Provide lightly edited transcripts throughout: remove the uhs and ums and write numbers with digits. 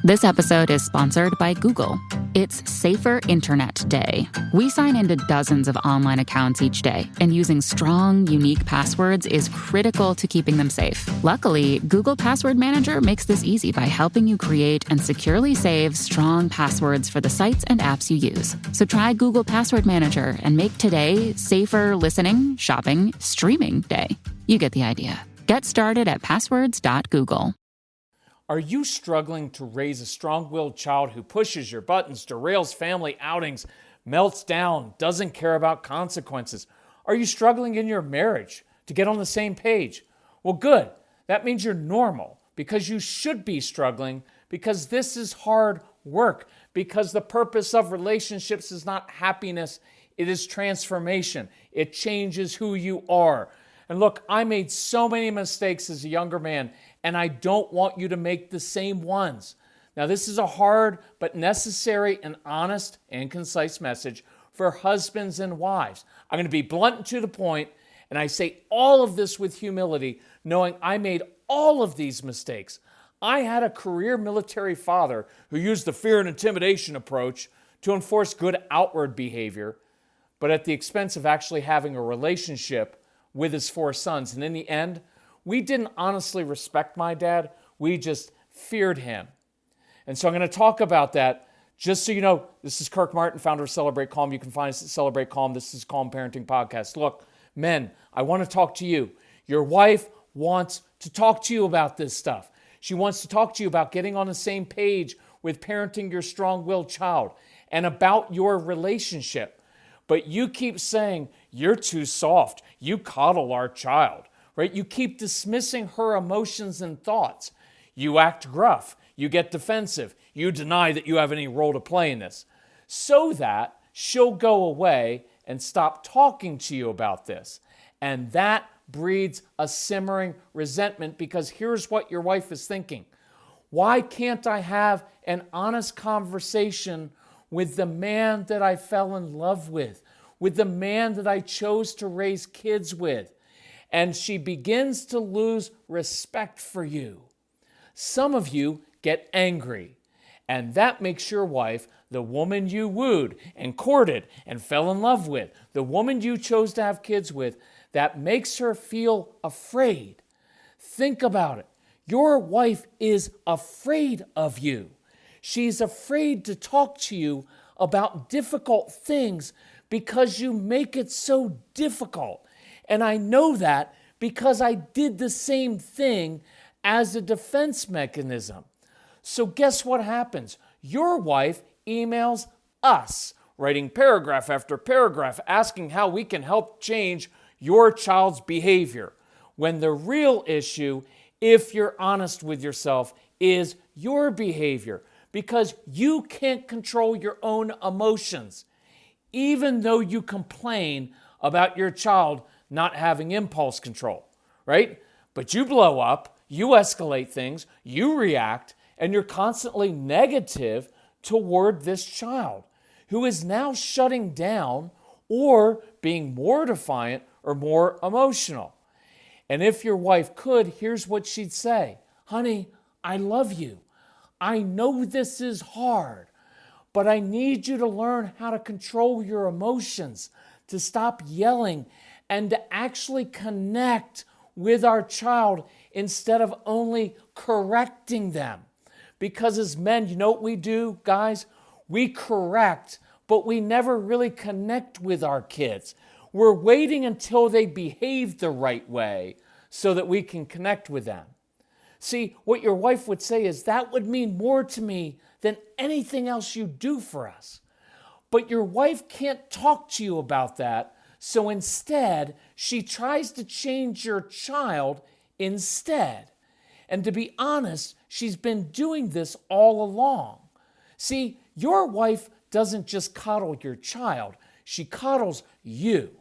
This episode is sponsored by Google. It's Safer Internet Day. We sign into dozens of online accounts each day, and using strong, unique passwords is critical to keeping them safe. Luckily, Google Password Manager makes this easy by helping you create and securely save strong passwords for the sites and apps you use. So try Google Password Manager and make today safer listening, shopping, streaming day. You get the idea. Get started at passwords.google. Are you struggling to raise a strong-willed child who pushes your buttons, derails family outings, melts down, doesn't care about consequences? Are you struggling in your marriage to get on the same page? Well, good. That means you're normal, because you should be struggling, because this is hard work, because the purpose of relationships is not happiness, it is transformation. It changes who you are. And look, I made so many mistakes as a younger man, and I don't want you to make the same ones. Now, this is a hard but necessary and honest and concise message for husbands and wives. I'm going to be blunt and to the point, and I say all of this with humility, knowing I made all of these mistakes. I had a career military father who used the fear and intimidation approach to enforce good outward behavior, but at the expense of actually having a relationship with his 4 sons. And in the end, we didn't honestly respect my dad. We just feared him. And so I'm going to talk about that. Just so you know, this is Kirk Martin, founder of Celebrate Calm. You can find us at Celebrate Calm. This is Calm Parenting Podcast. Look, men, I want to talk to you. Your wife wants to talk to you about this stuff. She wants to talk to you about getting on the same page with parenting your strong-willed child and about your relationship. But you keep saying, you're too soft. You coddle our child. Right? You keep dismissing her emotions and thoughts. You act gruff. You get defensive. You deny that you have any role to play in this. So that she'll go away and stop talking to you about this. And that breeds a simmering resentment, because here's what your wife is thinking. Why can't I have an honest conversation with the man that I fell in love with the man that I chose to raise kids with? And she begins to lose respect for you. Some of you get angry, and that makes your wife, the woman you wooed and courted and fell in love with, the woman you chose to have kids with, that makes her feel afraid. Think about it. Your wife is afraid of you. She's afraid to talk to you about difficult things because you make it so difficult. And I know that because I did the same thing as a defense mechanism. So guess what happens? Your wife emails us, writing paragraph after paragraph, asking how we can help change your child's behavior. When the real issue, if you're honest with yourself, is your behavior. Because you can't control your own emotions. Even though you complain about your child not having impulse control, right? But you blow up, you escalate things, you react, and you're constantly negative toward this child who is now shutting down or being more defiant or more emotional. And if your wife could, here's what she'd say. Honey, I love you. I know this is hard, but I need you to learn how to control your emotions, to stop yelling, and to actually connect with our child instead of only correcting them. Because as men, you know what we do, guys? We correct, but we never really connect with our kids. We're waiting until they behave the right way so that we can connect with them. See, what your wife would say is, that would mean more to me than anything else you do for us. But your wife can't talk to you about that. So instead, she tries to change your child instead. And to be honest, she's been doing this all along. See, your wife doesn't just coddle your child, she coddles you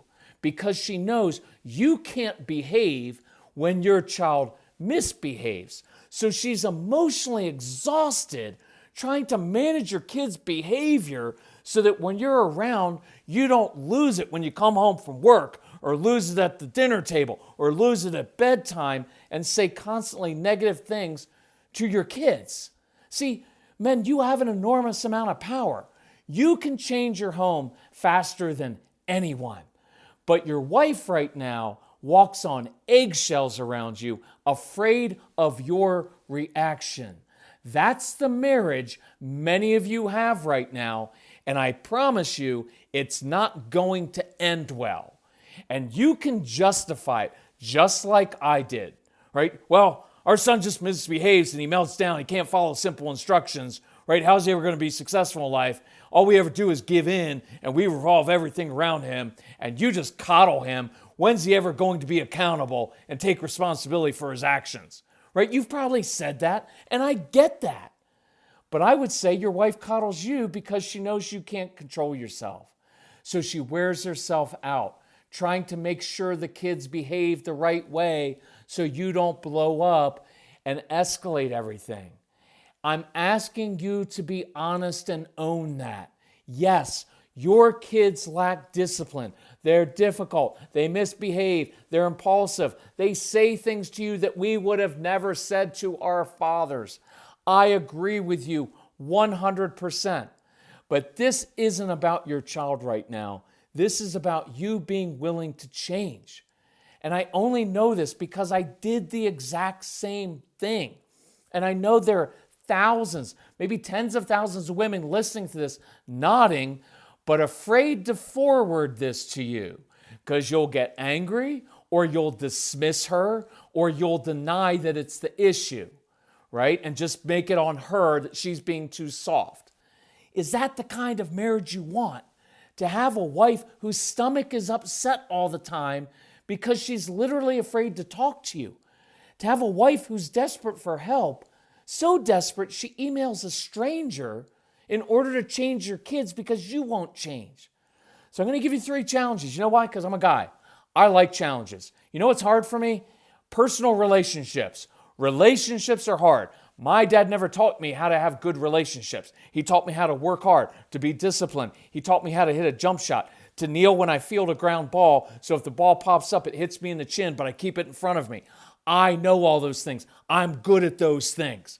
because she knows you can't behave when your child misbehaves. So she's emotionally exhausted trying to manage your kid's behavior so that when you're around, you don't lose it when you come home from work, or lose it at the dinner table, or lose it at bedtime and say constantly negative things to your kids. See, Men, you have an enormous amount of power. You can change your home faster than anyone. But your wife right now walks on eggshells around you, afraid of your reaction. That's the marriage many of you have right now, and I promise you it's not going to end well. And you can justify it just like I did, right? Well, our son just misbehaves and he melts down. He can't follow simple instructions, right? How's he ever going to be successful in life? All we ever do is give in and we revolve everything around him and you just coddle him. When's he ever going to be accountable and take responsibility for his actions, right? You've probably said that and I get that. But I would say your wife coddles you because she knows you can't control yourself. So she wears herself out, trying to make sure the kids behave the right way so you don't blow up and escalate everything. I'm asking you to be honest and own that. Yes, your kids lack discipline. They're difficult. They misbehave. They're impulsive. They say things to you that we would have never said to our fathers. I agree with you 100%. But this isn't about your child right now. This is about you being willing to change. And I only know this because I did the exact same thing. And I know there are thousands, maybe tens of thousands of women listening to this, nodding, but afraid to forward this to you because you'll get angry or you'll dismiss her or you'll deny that it's the issue, right? And just make it on her that she's being too soft. Is that the kind of marriage you want? To have a wife whose stomach is upset all the time because she's literally afraid to talk to you. To have a wife who's desperate for help, so desperate she emails a stranger in order to change your kids because you won't change. So I'm going to give you 3 challenges. You know why? Because I'm a guy. I like challenges. You know what's hard for me? Personal relationships. Relationships are hard. My dad never taught me how to have good relationships. He taught me how to work hard, to be disciplined. He taught me how to hit a jump shot, to kneel when I field a ground ball, so if the ball pops up, it hits me in the chin, but I keep it in front of me. I know all those things. I'm good at those things,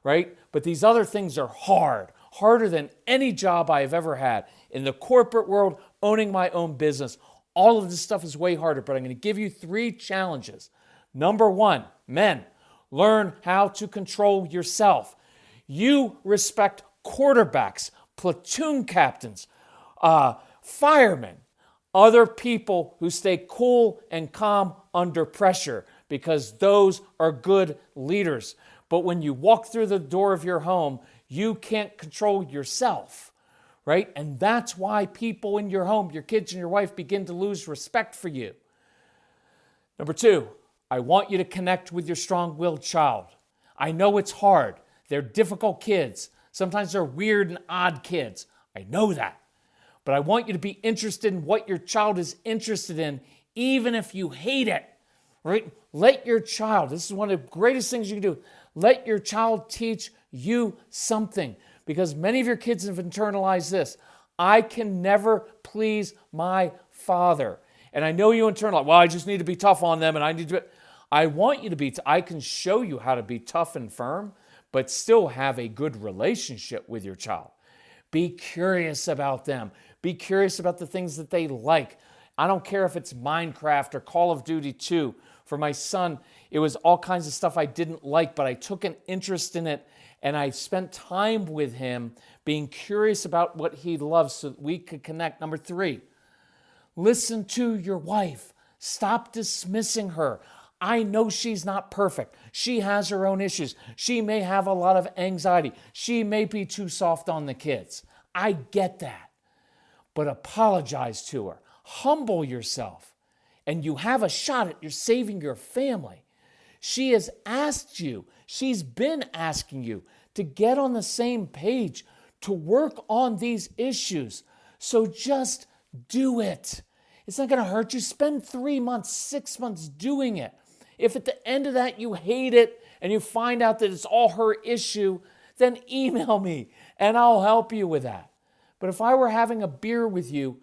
right? But these other things are hard, harder than any job I have ever had. In the corporate world, owning my own business, all of this stuff is way harder, but I'm going to give you 3 challenges. Number 1, men, learn how to control yourself. You respect quarterbacks, platoon captains, firemen, other people who stay cool and calm under pressure because those are good leaders. But when you walk through the door of your home, you can't control yourself, right? And that's why people in your home, your kids and your wife, begin to lose respect for you. Number 2, I want you to connect with your strong-willed child. I know it's hard. They're difficult kids. Sometimes they're weird and odd kids. I know that. But I want you to be interested in what your child is interested in, even if you hate it, right? Let your child, this is one of the greatest things you can do, let your child teach you something. Because many of your kids have internalized this. I can never please my father. And I know you internalize, well, I just need to be tough on them and I need to... I want you to be, I can show you how to be tough and firm, but still have a good relationship with your child. Be curious about them. Be curious about the things that they like. I don't care if it's Minecraft or Call of Duty 2. For my son, it was all kinds of stuff I didn't like, but I took an interest in it and I spent time with him being curious about what he loves so that we could connect. Number 3, listen to your wife. Stop dismissing her. I know she's not perfect. She has her own issues. She may have a lot of anxiety. She may be too soft on the kids. I get that. But apologize to her. Humble yourself. And you have a shot at saving your family. She has asked you, she's been asking you to get on the same page, to work on these issues. So just do it. It's not going to hurt you. Spend 3 months, 6 months doing it. If at the end of that you hate it and you find out that it's all her issue, then email me and I'll help you with that. But if I were having a beer with you,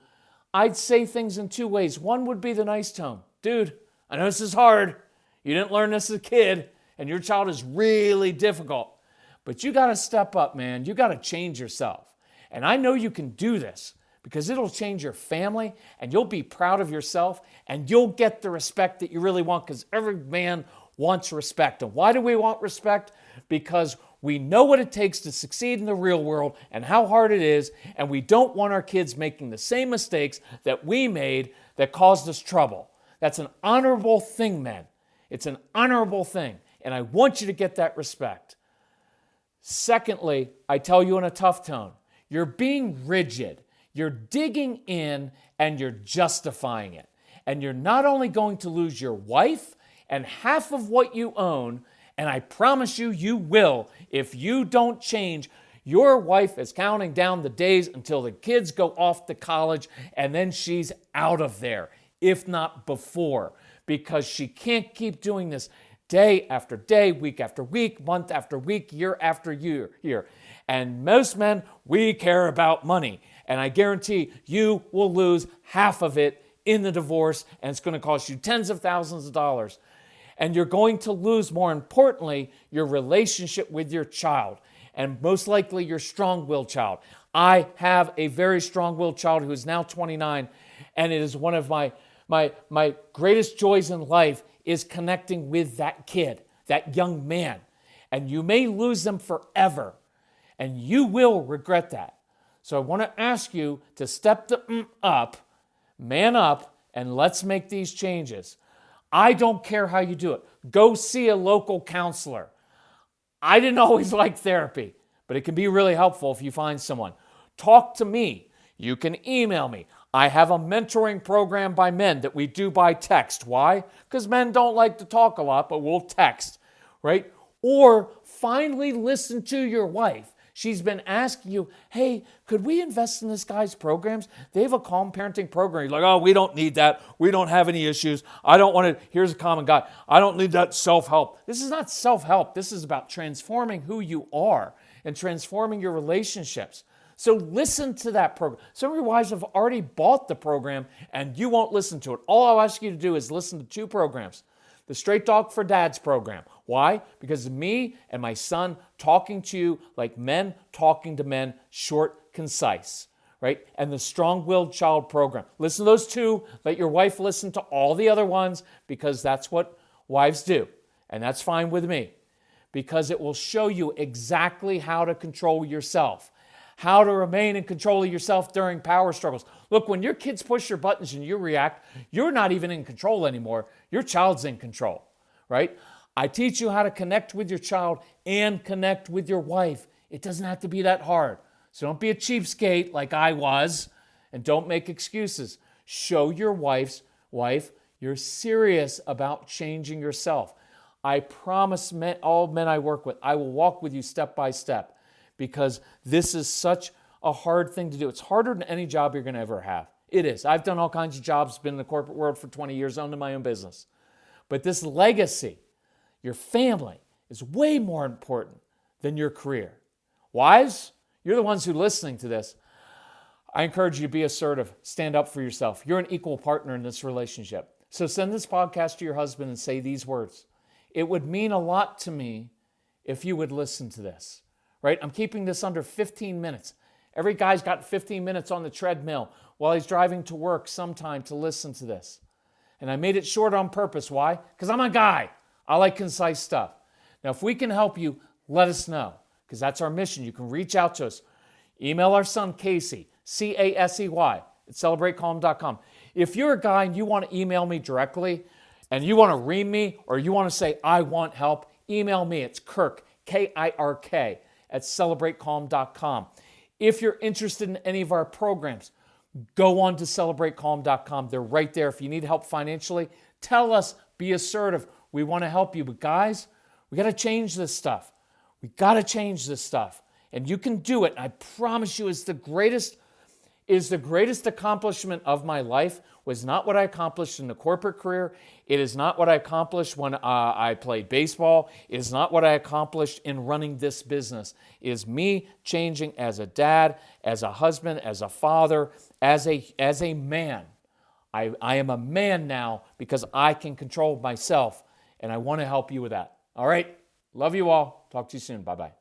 I'd say things in 2 ways. One would be the nice tone. Dude, I know this is hard. You didn't learn this as a kid and your child is really difficult. But you got to step up, man. You got to change yourself. And I know you can do this because it'll change your family and you'll be proud of yourself and you'll get the respect that you really want because every man wants respect. And why do we want respect? Because we know what it takes to succeed in the real world and how hard it is, and we don't want our kids making the same mistakes that we made that caused us trouble. That's an honorable thing, men. It's an honorable thing, and I want you to get that respect. Secondly, I tell you in a tough tone, you're being rigid. You're digging in and you're justifying it. And you're not only going to lose your wife and half of what you own, and I promise you, you will if you don't change. Your wife is counting down the days until the kids go off to college, and then she's out of there, if not before, because she can't keep doing this day after day, week after week, month after week, year after year. And most men, we care about money. And I guarantee you will lose half of it in the divorce, and it's going to cost you tens of thousands of dollars. And you're going to lose, more importantly, your relationship with your child, and most likely your strong-willed child. I have a very strong-willed child who is now 29, and it is one of my greatest joys in life is connecting with that kid, that young man. And you may lose them forever, and you will regret that. So I want to ask you to step up, man up, and let's make these changes. I don't care how you do it. Go see a local counselor. I didn't always like therapy, but it can be really helpful if you find someone. Talk to me. You can email me. I have a mentoring program by men that we do by text. Why? Because men don't like to talk a lot, but we'll text, right? Or finally listen to your wife. She's been asking you, hey, could we invest in this guy's programs? They have a calm parenting program. You're like, oh, we don't need that. We don't have any issues. I don't want to. Here's a common guy. I don't need that self-help. This is not self-help. This is about transforming who you are and transforming your relationships. So listen to that program. Some of your wives have already bought the program and you won't listen to it. All I'll ask you to do is listen to two programs. The Straight Talk for Dads program. Why? Because me and my son talking to you like men talking to men, short, concise, right? And the Strong-Willed Child program. Listen to those two. Let your wife listen to all the other ones because that's what wives do. And that's fine with me because it will show you exactly how to control yourself, how to remain in control of yourself during power struggles. Look, when your kids push your buttons and you react, you're not even in control anymore. Your child's in control, right? I teach you how to connect with your child and connect with your wife. It doesn't have to be that hard. So don't be a cheapskate like I was, and don't make excuses. Show your wife you're serious about changing yourself. I promise all men I work with, I will walk with you step by step. Because this is such a hard thing to do. It's harder than any job you're going to ever have. It is. I've done all kinds of jobs, been in the corporate world for 20 years, owned my own business. But this legacy, your family, is way more important than your career. Wives, you're the ones who are listening to this. I encourage you to be assertive. Stand up for yourself. You're an equal partner in this relationship. So send this podcast to your husband and say these words. It would mean a lot to me if you would listen to this. Right? I'm keeping this under 15 minutes. Every guy's got 15 minutes on the treadmill while he's driving to work sometime to listen to this. And I made it short on purpose. Why? Because I'm a guy. I like concise stuff. Now, if we can help you, let us know, because that's our mission. You can reach out to us. Email our son, Casey, Casey, at celebratecalm.com. If you're a guy and you want to email me directly and you want to read me or you want to say, I want help, email me. It's Kirk, Kirk, at celebratecalm.com. If you're interested in any of our programs, go on to celebratecalm.com. They're right there. If you need help financially, tell us, be assertive. We want to help you. But guys, we got to change this stuff. We got to change this stuff. And you can do it. I promise you, it's the greatest accomplishment of my life. Was not what I accomplished in the corporate career. It is not what I accomplished when I played baseball. It is not what I accomplished in running this business. It is me changing as a dad, as a husband, as a father, as a man. I am a man now because I can control myself, and I want to help you with that. All right? Love you all. Talk to you soon. Bye-bye.